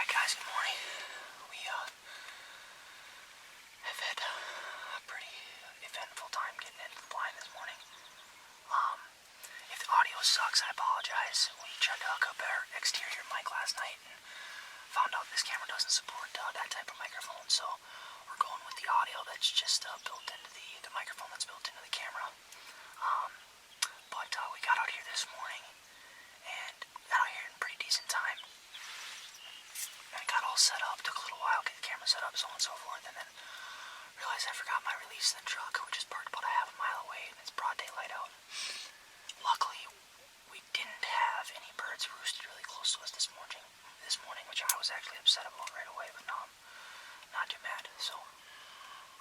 Alright guys, good morning. We have had a pretty eventful time getting into the blind this morning. If the audio sucks, I apologize. We tried to hook up our exterior mic last night and found out this camera doesn't support that type of microphone, so we're going with the audio that's just built into the microphone that's built into the camera. But we got out here this morning and got out here in pretty decent time. And it got all set up, took a little while to get the camera set up, so on and so forth, and then realized I forgot my release in the truck, which is parked about a half a mile away, and it's broad daylight out. Luckily, we didn't have any birds roosted really close to us this morning, which I was actually upset about right away, but no, I'm not too mad. So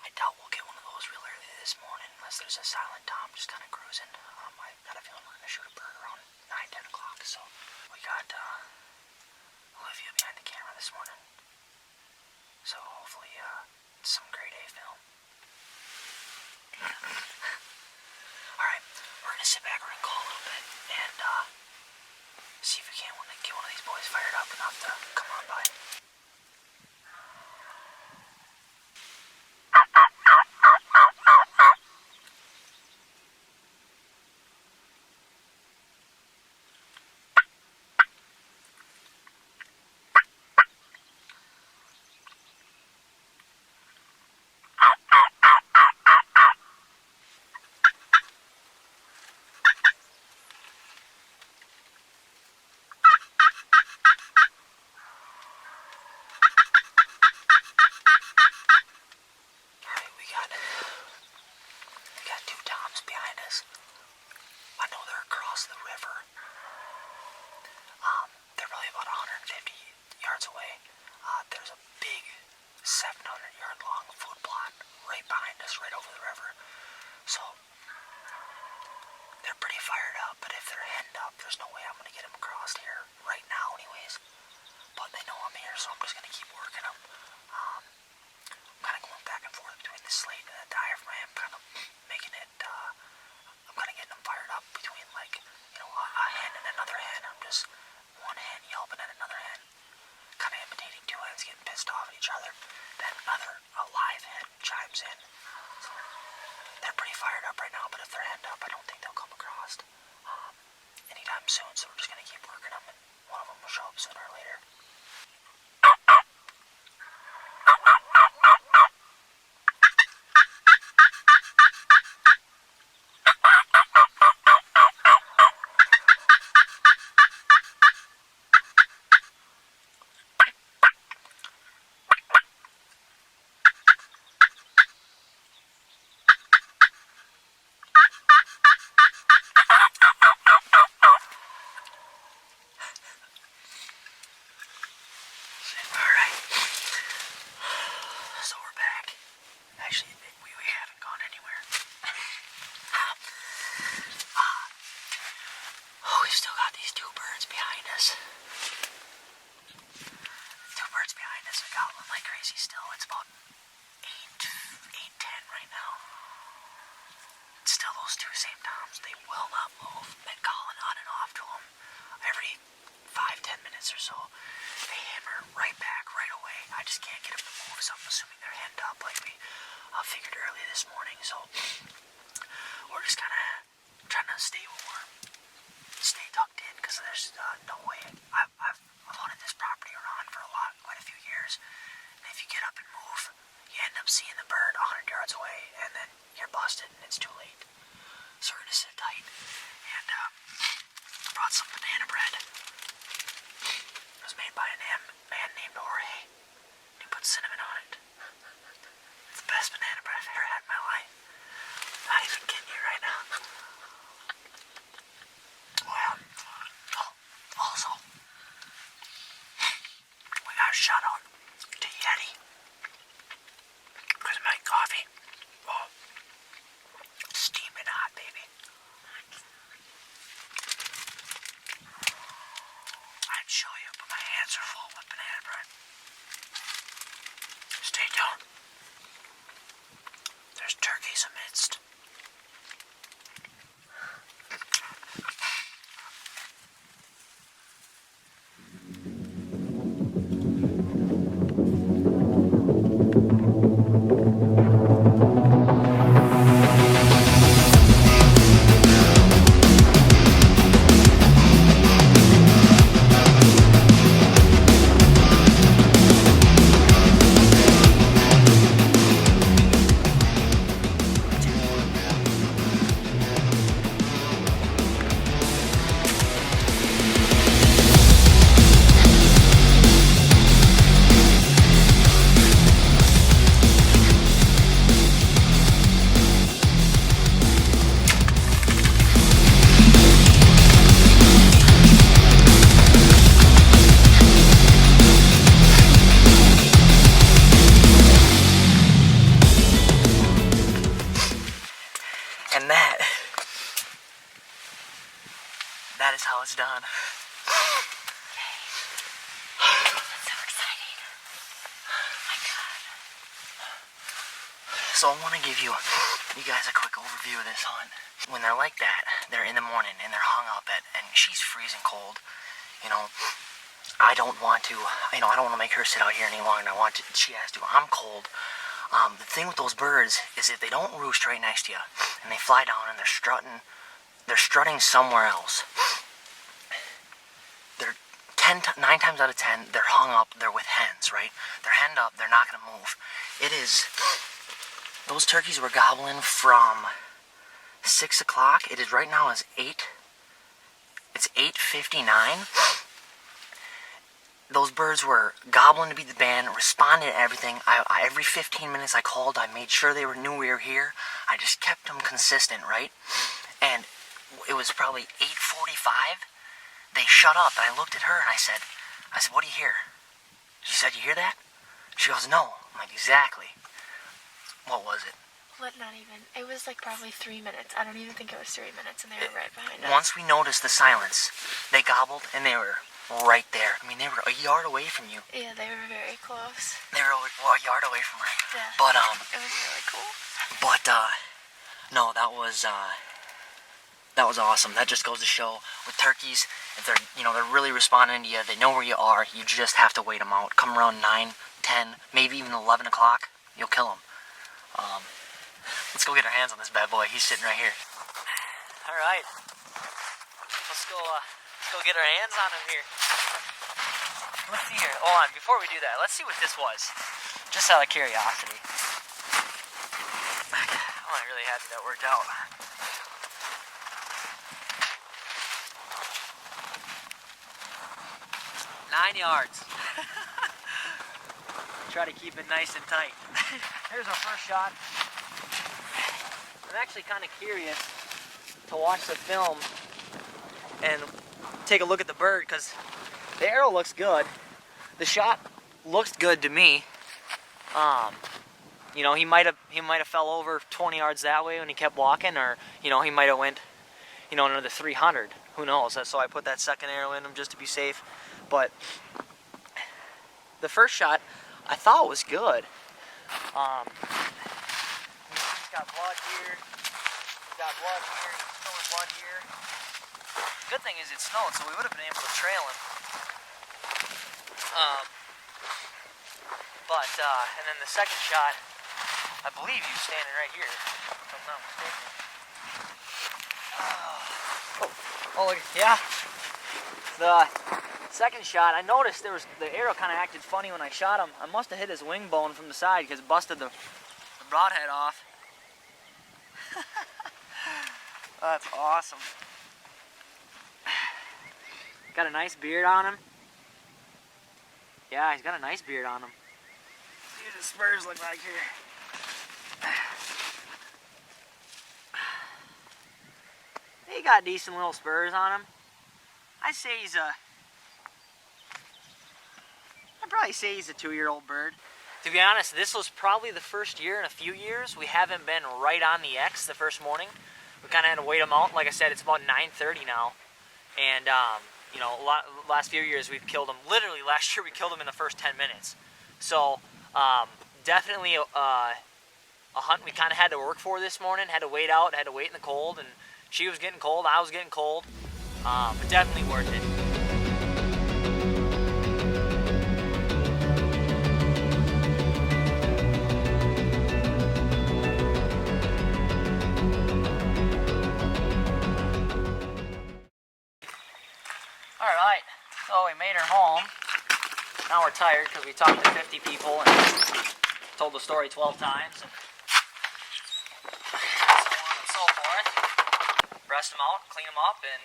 I doubt we'll get one of those real early this morning, unless there's a silent Tom just kind of cruising. I got a feeling we're going to shoot a bird around 9-10 o'clock, so we got Olivia behind the camera this morning. So hopefully it's some grade A film. Alright, we're going to sit back, we're going to call a little bit, and see if we can't get one of these boys fired up enough to come on by. We got two toms behind us. I know they're across the river. They're probably about 150 yards away. There's a big 700-yard long food plot right behind us, right over the river. So they're pretty fired up, but if they're heading up, there's no way I'm going to get them across here right now anyways. But they know I'm here, so I'm just going to keep working them. I'm kind of going back and forth between the slate and the diaphragm, kind of making it, I'm kind of getting them fired up between, like, a hen and another hen. I'm just one hen yelping at another hen, kind of imitating two hens getting pissed off at each other. Then a live hen chimes in. So they're pretty fired up right now, but if they're henned up, I don't think they'll come across anytime soon, so we're just going to keep working them, and one of them will show up sooner or later. Actually, we haven't gone anywhere. We've still got these two birds behind us. Two birds behind us are gobbling like crazy still. It's about 8:10 right now. It's still those two same toms. They will not move. Been calling on and off to them every 5-10 minutes or so. They hammer right back right away. I just can't get them to move, so I'm assuming they're henned up like we figured early this morning. So we're just kind of trying to stay warm, stay tucked in, because there's no way. I've hunted this property around for quite a few years, and if you get up and move, you end up seeing the bird 100 yards away, and then you're busted and it's too late. So we're gonna sit tight, and I brought some banana bread. It was made by a man named Jorge. He put cinnamon on it. It's the best banana bread I've ever had in my life. Not even kidding you right now. Well, also, we got a shout out to Yeti. Because my coffee, steaming hot, baby. I'd show you, but my hands are full with banana bread. Stay tuned. There's turkeys amidst. on. That's so exciting. Oh my God. So I want to give you guys a quick overview of this hunt. When they're like that, they're in the morning and they're hung up and she's freezing cold. You know, I don't want to make her sit out here any longer than she has to. I'm cold. The thing with those birds is that they don't roost right next to you, and they fly down and they're strutting somewhere else. They're 9 times out of 10, they're hung up, they're with hens, right? They're henned up, they're not gonna move. Those turkeys were gobbling from 6 o'clock. It is right now is 8. It's 8:59. Those birds were gobbling to beat the band, responded to everything. Every 15 minutes I called, I made sure they knew we were here. I just kept them consistent, right? And it was probably 8:45. They shut up, and I looked at her and I said, what do you hear? She said, you hear that? She goes, no. I'm like, exactly. What was it? What, not even. It was like probably 3 minutes. I don't even think it was 3 minutes, and they were right behind us. Once we noticed the silence, they gobbled, and they were right there. I mean, they were a yard away from you. Yeah, they were very close. They were a yard away from her. Yeah. But it was really cool. But no, that was awesome. That just goes to show with turkeys, if they're really responding to you, they know where you are. You just have to wait them out. Come around 9, 10, maybe even 11 o'clock, you'll kill them. Let's go get our hands on this bad boy. He's sitting right here. All right, let's go get our hands on him here. Let's see here. Hold on, before we do that, let's see what this was. Just out of curiosity. I'm really happy that worked out. Nine yards. Try to keep it nice and tight. Here's our first shot. I'm actually kind of curious to watch the film and take a look at the bird because the arrow looks good. The shot looks good to me. He might have fell over 20 yards that way when he kept walking, or he might have went another 300. Who knows? So I put that second arrow in him just to be safe. But the first shot I thought was good. He's got blood here. He's got blood here. He's showing blood here. The good thing is it snowed, so we would have been able to trail him. And then the second shot, I believe he was standing right here, if I'm not mistaken. Oh, look, yeah. The second shot, I noticed the arrow kind of acted funny when I shot him. I must have hit his wing bone from the side because it busted the broadhead off. That's awesome. Got a nice beard on him. Yeah, he's got a nice beard on him. See what his spurs look like here. He got decent little spurs on him. I'd probably say he's a 2-year-old bird. To be honest, this was probably the first year in a few years we haven't been right on the X the first morning. We kind of had to wait them out. Like I said, it's about 9:30 now. And, last few years we've killed them. Literally, last year we killed them in the first 10 minutes. So, definitely a hunt we kind of had to work for this morning. Had to wait out, had to wait in the cold. And she was getting cold, I was getting cold. But definitely worth it. Alright, so we made her home. Now we're tired because we talked to 50 people and told the story 12 times. And so on and so forth. Rest them out, clean them up, and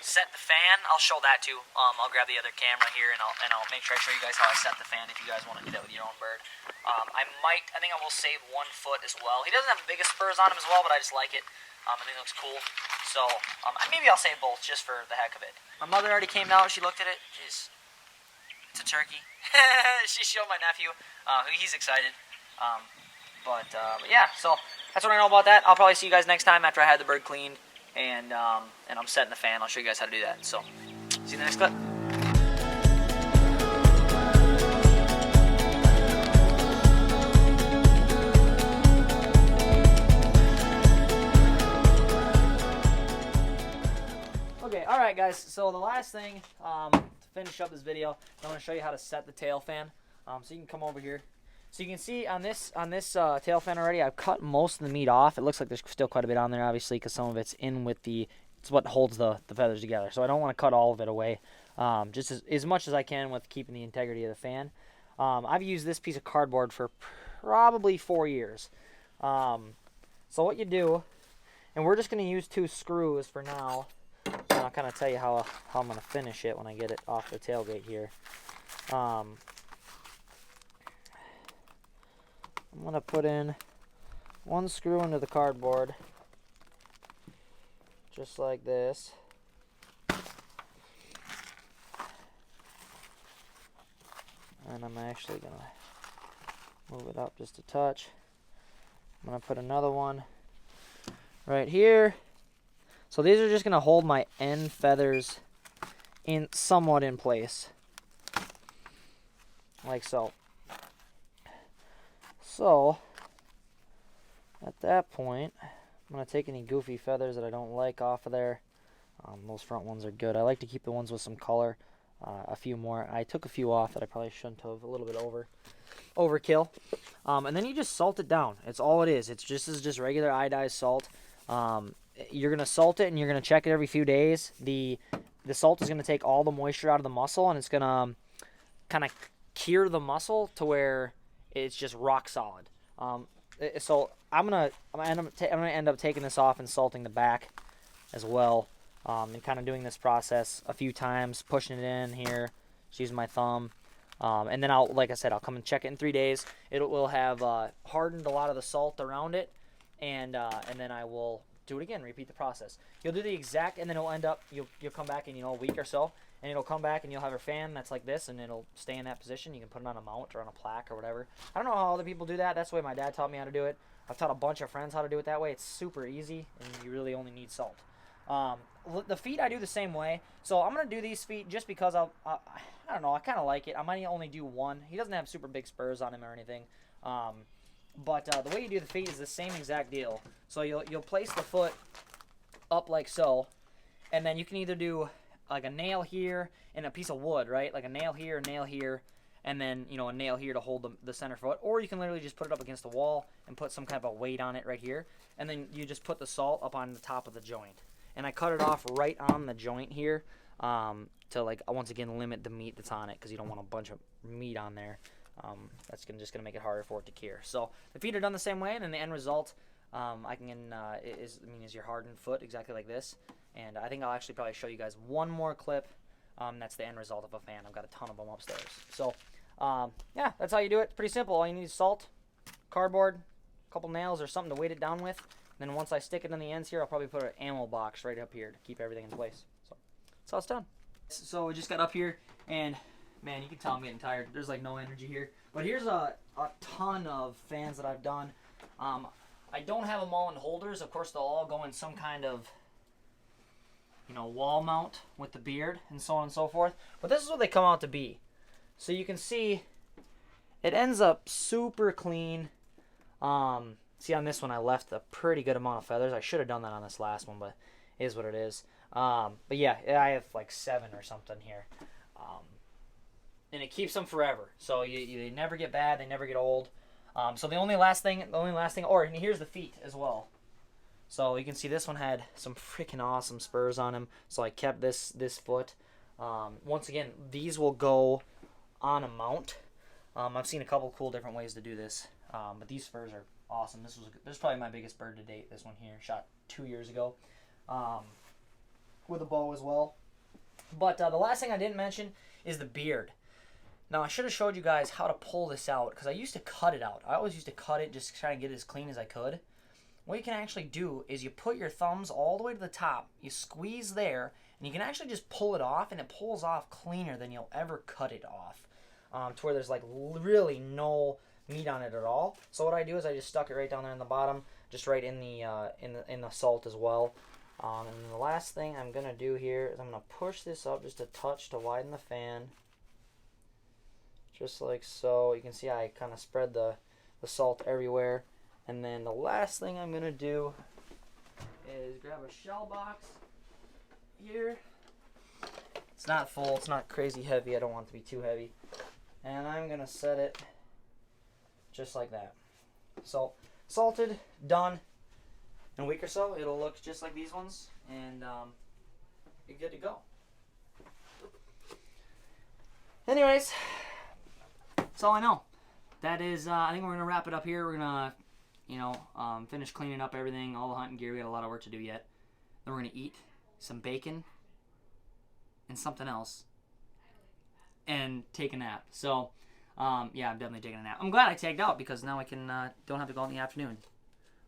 set the fan. I'll show that too. I'll grab the other camera here and I'll make sure I show you guys how I set the fan if you guys want to do that with your own bird. I think I will save 1 foot as well. He doesn't have the biggest spurs on him as well, but I just like it. I think it looks cool. So maybe I'll save both just for the heck of it. My mother already came out. She looked at it. It's a turkey. She showed my nephew. He's excited. But yeah, so that's what I know about that. I'll probably see you guys next time after I had the bird cleaned and I'm setting the fan. I'll show you guys how to do that. So, see you in the next clip. Okay, alright guys, so the last thing to finish up this video, I'm going to show you how to set the tail fan. So you can come over here. So you can see on this tail fan already, I've cut most of the meat off. It looks like there's still quite a bit on there, obviously, because some of it's in with it's what holds the feathers together. So I don't want to cut all of it away, just as much as I can with keeping the integrity of the fan. I've used this piece of cardboard for probably 4 years. So what you do, and we're just going to use 2 screws for now. And I'll kind of tell you how I'm going to finish it when I get it off the tailgate here. I'm going to put in 1 screw into the cardboard, just like this. And I'm actually going to move it up just a touch. I'm going to put another one right here. So these are just going to hold my end feathers somewhat in place, like so. So at that point, I'm going to take any goofy feathers that I don't like off of there. Those front ones are good. I like to keep the ones with some color. A few more. I took a few off that I probably shouldn't have. A little bit overkill. And then you just salt it down. It's all it is. It's just regular iodized salt. You're going to salt it and you're going to check it every few days. The salt is going to take all the moisture out of the muscle, and it's going to kind of cure the muscle to where it's just rock solid. So I'm gonna end up taking this off and salting the back as well, and kind of doing this process a few times, pushing it in here, just using my thumb, and then like I said, I'll come and check it in 3 days. It will have hardened a lot of the salt around it, and then I will do it again, repeat the process. You'll do the exact, and then it'll end up, you'll come back in, a week or so, and it'll come back and you'll have a fan that's like this, and it'll stay in that position. You can put it on a mount or on a plaque or whatever. I don't know how other people do that. That's the way my dad taught me how to do it. I've taught a bunch of friends how to do it that way. It's super easy, and you really only need salt. The feet I do the same way. So I'm going to do these feet just because I don't know, I kind of like it. I might only do one. He doesn't have super big spurs on him or anything. But the way you do the feet is the same exact deal. So you'll place the foot up like so, and then you can either do like a nail here and a piece of wood, right? Like a nail here, and then a nail here to hold the center foot. Or you can literally just put it up against the wall and put some kind of a weight on it right here, and then you just put the salt up on the top of the joint. And I cut it off right on the joint here to, like, once again limit the meat that's on it, because you don't want a bunch of meat on there. That's just gonna make it harder for it to cure. So the feet are done the same way, and then the end result is your hardened foot exactly like this. And I think I'll actually probably show you guys one more clip. That's the end result of a fan. I've got a ton of them upstairs. So yeah, that's how you do it. It's pretty simple. All you need is salt, cardboard, a couple nails or something to weight it down with. And then once I stick it on the ends here, I'll probably put an ammo box right up here to keep everything in place. So that's how it's done. So we just got up here, and man, you can tell I'm getting tired. There's like no energy here. But here's a ton of fans that I've done. I don't have them all in holders. Of course, they'll all go in some kind of wall mount with the beard and so on and so forth. But this is what they come out to be. So you can see it ends up super clean. See, on this one I left a pretty good amount of feathers. I should have done that on this last one, but it is what it is. But yeah, I have like 7 or something here. And it keeps them forever. So they never get bad, they never get old. So the only last thing, and here's the feet as well. So you can see this one had some freaking awesome spurs on him. So I kept this foot. Once again, these will go on a mount. I've seen a couple cool different ways to do this. But these spurs are awesome. This is probably my biggest bird to date. This one here, shot 2 years ago, with a bow as well. But the last thing I didn't mention is the beard. Now I should have showed you guys how to pull this out, because I used to cut it out. I always used to cut it, just try and get it as clean as I could. What you can actually do is you put your thumbs all the way to the top, you squeeze there, and you can actually just pull it off, and it pulls off cleaner than you'll ever cut it off, to where there's like really no meat on it at all. So what I do is I just stuck it right down there in the bottom, just right in the salt as well. And the last thing I'm going to do here is I'm going to push this up just a touch to widen the fan. Just like so. You can see I kind of spread the salt everywhere. And then the last thing I'm going to do is grab a shell box here. It's not full. It's not crazy heavy. I don't want it to be too heavy. And I'm going to set it just like that. So, salted, done. In a week or so, it'll look just like these ones. And you're good to go. Anyways, that's all I know. That is, I think we're going to wrap it up here. We're going to, finish cleaning up everything, all the hunting gear. We got a lot of work to do yet. Then we're going to eat some bacon and something else and take a nap. So, yeah, I'm definitely taking a nap. I'm glad I tagged out because now I can don't have to go out in the afternoon.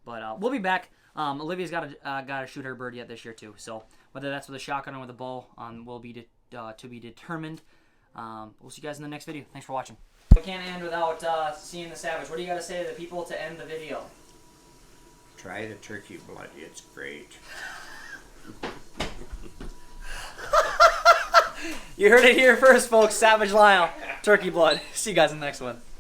But we'll be back. Olivia's got to shoot her bird yet this year too. So whether that's with a shotgun or with a bow, will be to be determined. We'll see you guys in the next video. Thanks for watching. We can't end without seeing the savage. What do you got to say to the people to end the video? Try the turkey blood. It's great. You heard it here first, folks. Savage Lyle, turkey blood. See you guys in the next one.